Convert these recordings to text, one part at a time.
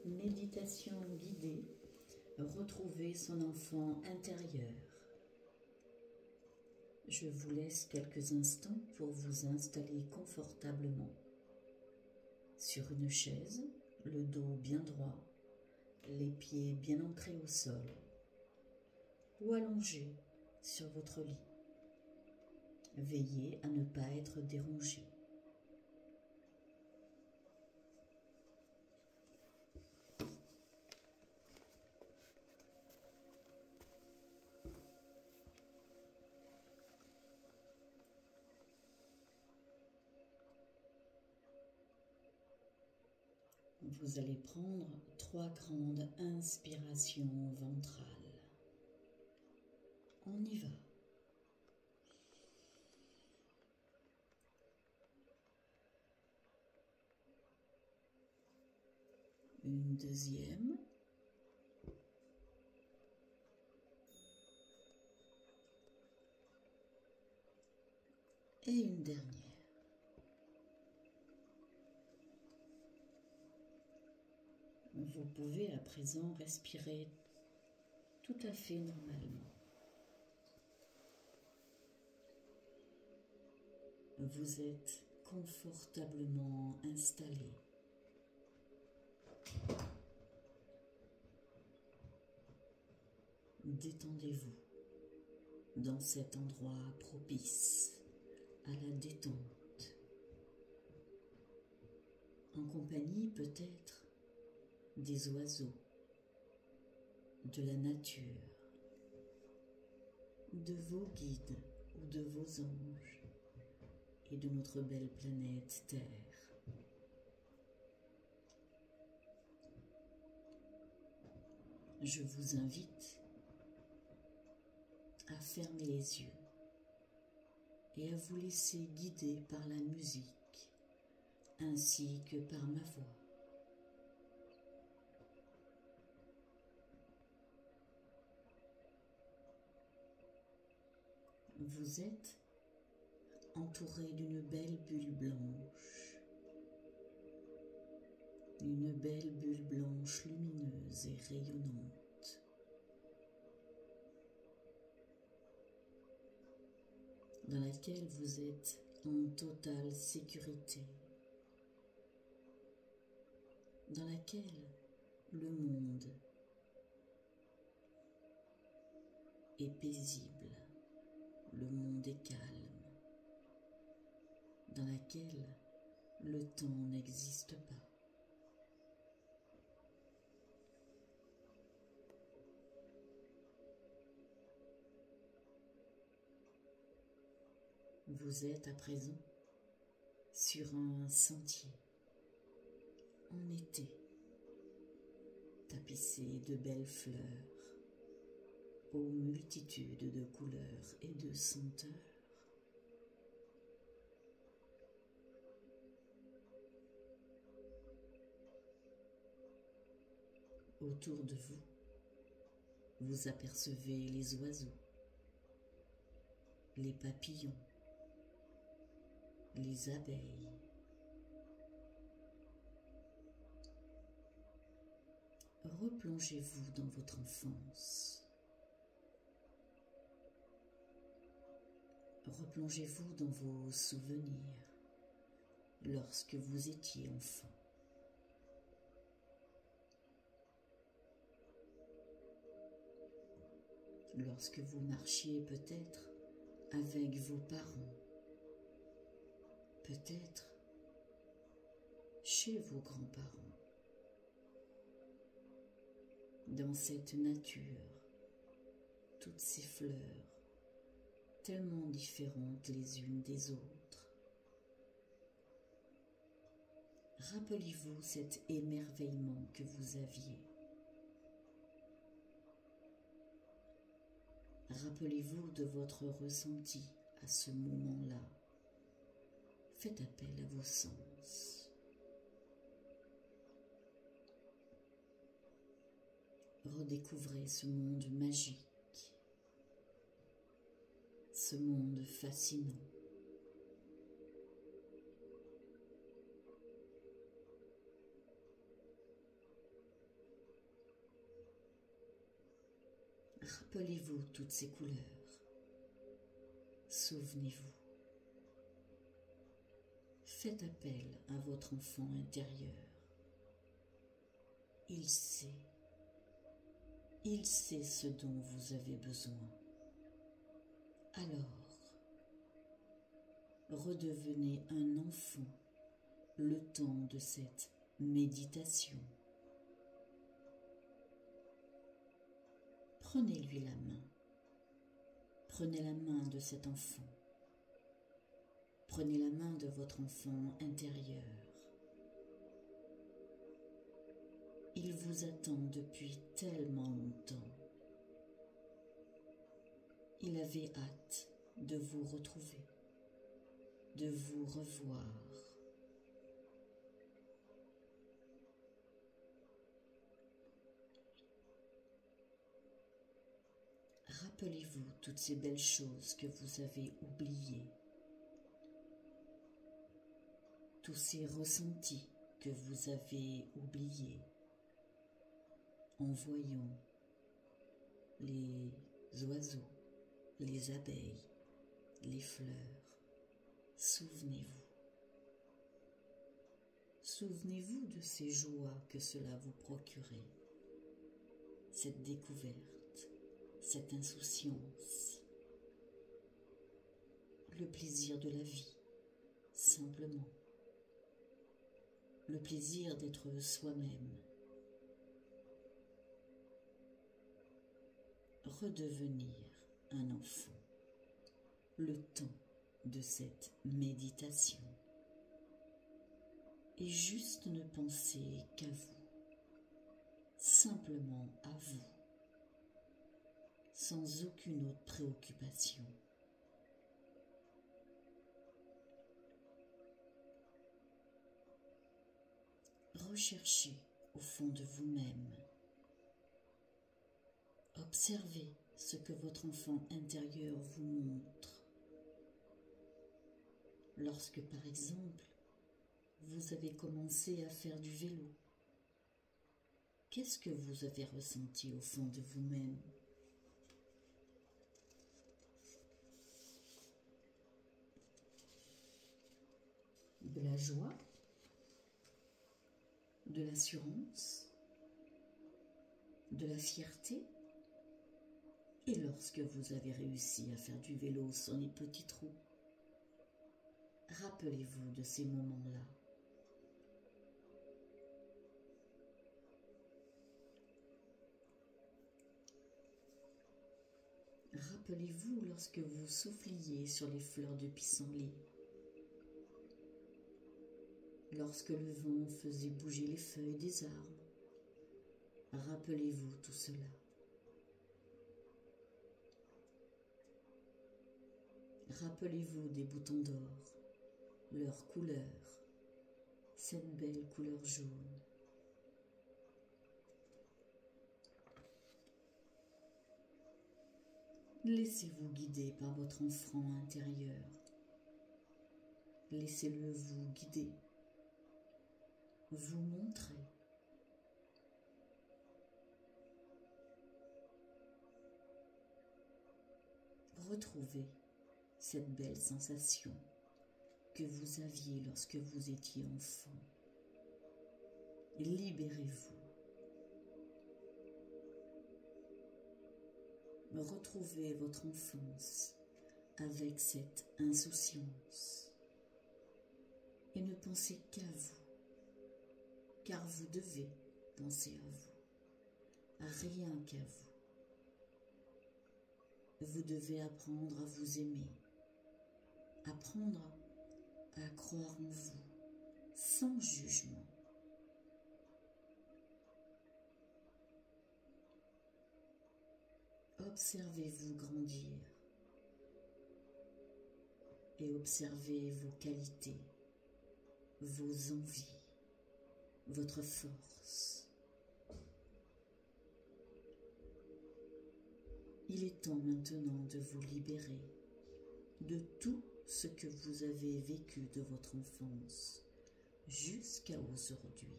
méditation guidée, retrouver son enfant intérieur. Je vous laisse quelques instants pour vous installer confortablement sur une chaise, le dos bien droit, les pieds bien ancrés au sol, ou allongé sur votre lit. Veillez à ne pas être dérangé. Vous allez prendre 3 grandes inspirations ventrales. On y va. Une deuxième. Et une dernière. Vous pouvez à présent respirer tout à fait normalement. Vous êtes confortablement installé. Détendez-vous dans cet endroit propice à la détente, en compagnie peut-être des oiseaux, de la nature, de vos guides ou de vos anges et de notre belle planète Terre. Je vous invite à fermer les yeux et à vous laisser guider par la musique ainsi que par ma voix. Vous êtes entouré d'une belle bulle blanche, une belle bulle blanche lumineuse et rayonnante. Dans laquelle vous êtes en totale sécurité, dans laquelle le monde est paisible, le monde est calme, dans laquelle le temps n'existe pas. Vous êtes à présent sur un sentier en été, tapissé de belles fleurs, aux multitudes de couleurs et de senteurs. Autour de vous, vous apercevez les oiseaux, les papillons, les abeilles. Replongez-vous dans votre enfance. Replongez-vous dans vos souvenirs lorsque vous étiez enfant. Lorsque vous marchiez peut-être avec vos parents, peut-être chez vos grands-parents, dans cette nature, toutes ces fleurs, tellement différentes les unes des autres. Rappelez-vous cet émerveillement que vous aviez. Rappelez-vous de votre ressenti à ce moment-là. Faites appel à vos sens. Redécouvrez ce monde magique, ce monde fascinant. Rappelez-vous toutes ces couleurs. Souvenez-vous. Faites appel à votre enfant intérieur. Il sait ce dont vous avez besoin. Alors, redevenez un enfant le temps de cette méditation. Prenez-lui la main. Prenez la main de cet enfant. Prenez la main de votre enfant intérieur. Il vous attend depuis tellement longtemps. Il avait hâte de vous retrouver, de vous revoir. Rappelez-vous toutes ces belles choses que vous avez oubliées, tous ces ressentis que vous avez oubliés en voyant les oiseaux, les abeilles, les fleurs. Souvenez-vous. Souvenez-vous de ces joies que cela vous procurait, cette découverte, cette insouciance, le plaisir de la vie, simplement, le plaisir d'être soi-même. Redevenir un enfant, le temps de cette méditation, et juste ne penser qu'à vous, simplement à vous, sans aucune autre préoccupation. Recherchez au fond de vous-même. Observez ce que votre enfant intérieur vous montre. Lorsque, par exemple, vous avez commencé à faire du vélo, qu'est-ce que vous avez ressenti au fond de vous-même? De la joie? De l'assurance? De la fierté? Et lorsque vous avez réussi à faire du vélo sans les petits trous, rappelez-vous de ces moments-là. Rappelez-vous lorsque vous souffliez sur les fleurs de pissenlit, lorsque le vent faisait bouger les feuilles des arbres. Rappelez-vous tout cela. Rappelez-vous des boutons d'or, leur couleur, cette belle couleur jaune. Laissez-vous guider par votre enfant intérieur. Laissez-le vous guider, vous montrer. Retrouvez cette belle sensation que vous aviez lorsque vous étiez enfant. Libérez-vous. Retrouvez votre enfance avec cette insouciance et ne pensez qu'à vous, car vous devez penser à vous, à rien qu'à vous. Vous devez apprendre à vous aimer, apprendre à croire en vous, sans jugement. Observez-vous grandir et observez vos qualités, vos envies, votre force. Il est temps maintenant de vous libérer de tout ce que vous avez vécu de votre enfance jusqu'à aujourd'hui.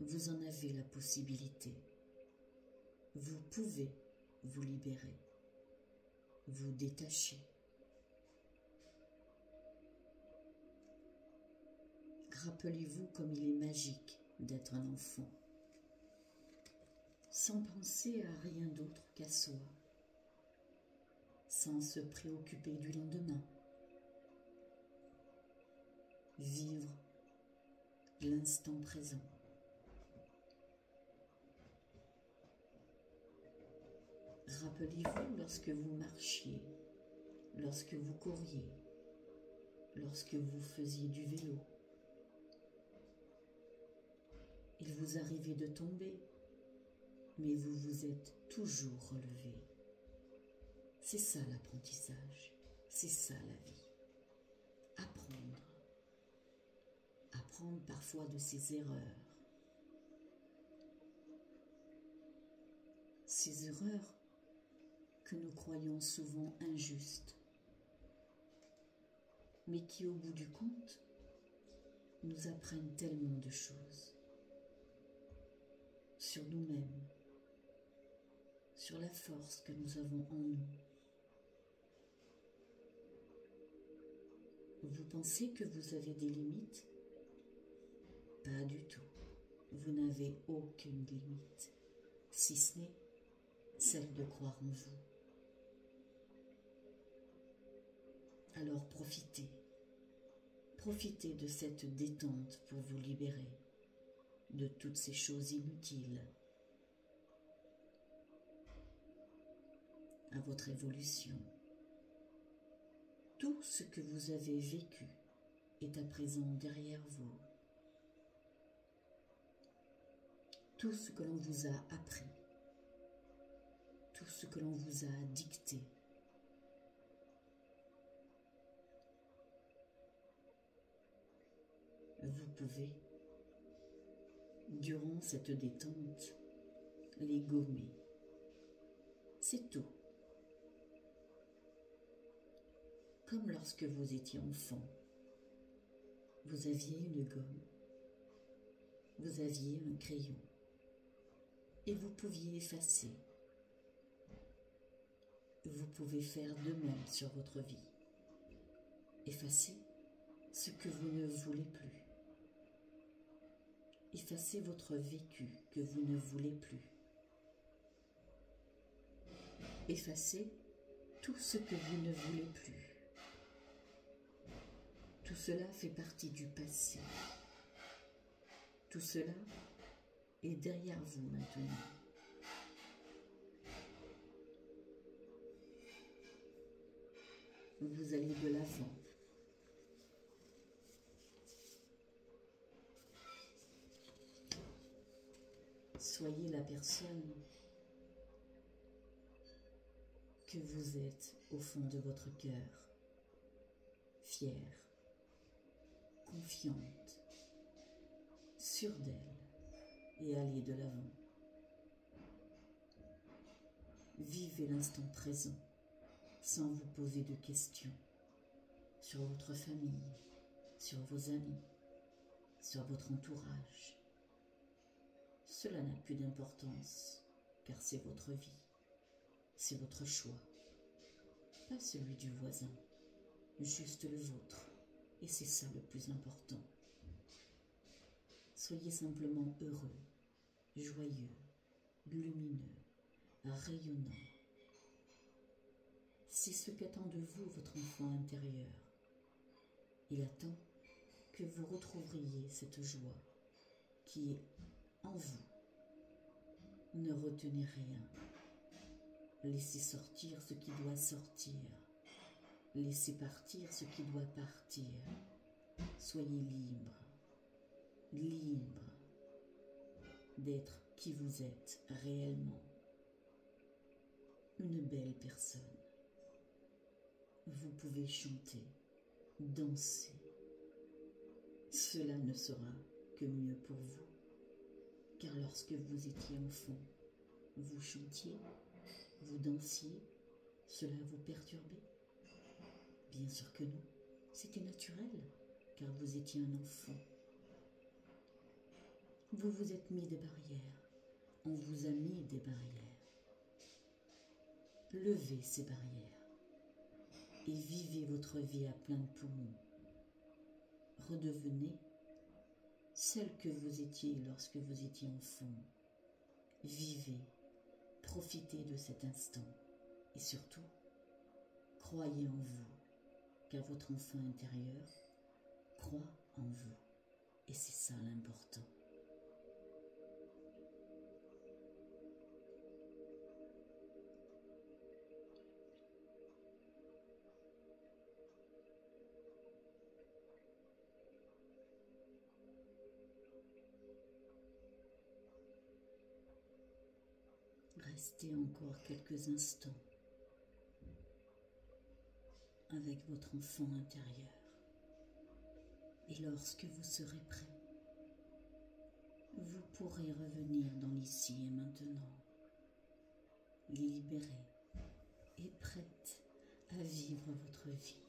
vous en avez la possibilité. Vous pouvez vous libérer, vous détacher. Rappelez-vous comme il est magique d'être un enfant, sans penser à rien d'autre qu'à soi, sans se préoccuper du lendemain. Vivre l'instant présent. Rappelez-vous lorsque vous marchiez, lorsque vous couriez, lorsque vous faisiez du vélo. Il vous arrivait de tomber, mais vous vous êtes toujours relevé. C'est ça l'apprentissage, c'est ça la vie. Apprendre. Apprendre parfois de ses erreurs. Ces erreurs que nous croyons souvent injustes, mais qui au bout du compte nous apprennent tellement de choses sur nous-mêmes, sur la force que nous avons en nous. Vous pensez que vous avez des limites? Pas du tout. Vous n'avez aucune limite, si ce n'est celle de croire en vous. Alors profitez. Profitez de cette détente pour vous libérer de toutes ces choses inutiles à votre évolution. Tout ce que vous avez vécu est à présent derrière vous. Tout ce que l'on vous a appris, tout ce que l'on vous a dicté, vous pouvez, durant cette détente, les gommer. C'est tout. Comme lorsque vous étiez enfant, vous aviez une gomme, vous aviez un crayon, et vous pouviez effacer. Vous pouvez faire de même sur votre vie. Effacer ce que vous ne voulez plus. Effacez votre vécu que vous ne voulez plus. Effacez tout ce que vous ne voulez plus. Tout cela fait partie du passé. Tout cela est derrière vous maintenant. Vous allez de l'avant. Soyez la personne que vous êtes au fond de votre cœur, fière, confiante, sûre d'elle, et allez de l'avant. Vivez l'instant présent sans vous poser de questions sur votre famille, sur vos amis, sur votre entourage. Cela n'a plus d'importance, car c'est votre vie, c'est votre choix, pas celui du voisin, juste le vôtre, et c'est ça le plus important. Soyez simplement heureux, joyeux, lumineux, rayonnant. C'est ce qu'attend de vous votre enfant intérieur. Il attend que vous retrouveriez cette joie qui est en vous. Ne retenez rien. Laissez sortir ce qui doit sortir. Laissez partir ce qui doit partir. Soyez libre, libre d'être qui vous êtes réellement. Une belle personne. Vous pouvez chanter, danser. Cela ne sera que mieux pour vous. Car lorsque vous étiez enfant, vous chantiez, vous dansiez, cela vous perturbait? Bien sûr que non, c'était naturel, car vous étiez un enfant. Vous vous êtes mis des barrières. On vous a mis des barrières. Levez ces barrières et vivez votre vie à plein de poumons. Redevenez celle que vous étiez lorsque vous étiez enfant. Vivez, profitez de cet instant et surtout, croyez en vous, car votre enfant intérieur croit en vous et c'est ça l'important. Restez encore quelques instants avec votre enfant intérieur. Et lorsque vous serez prêt, vous pourrez revenir dans l'ici et maintenant, libérée et prête à vivre votre vie.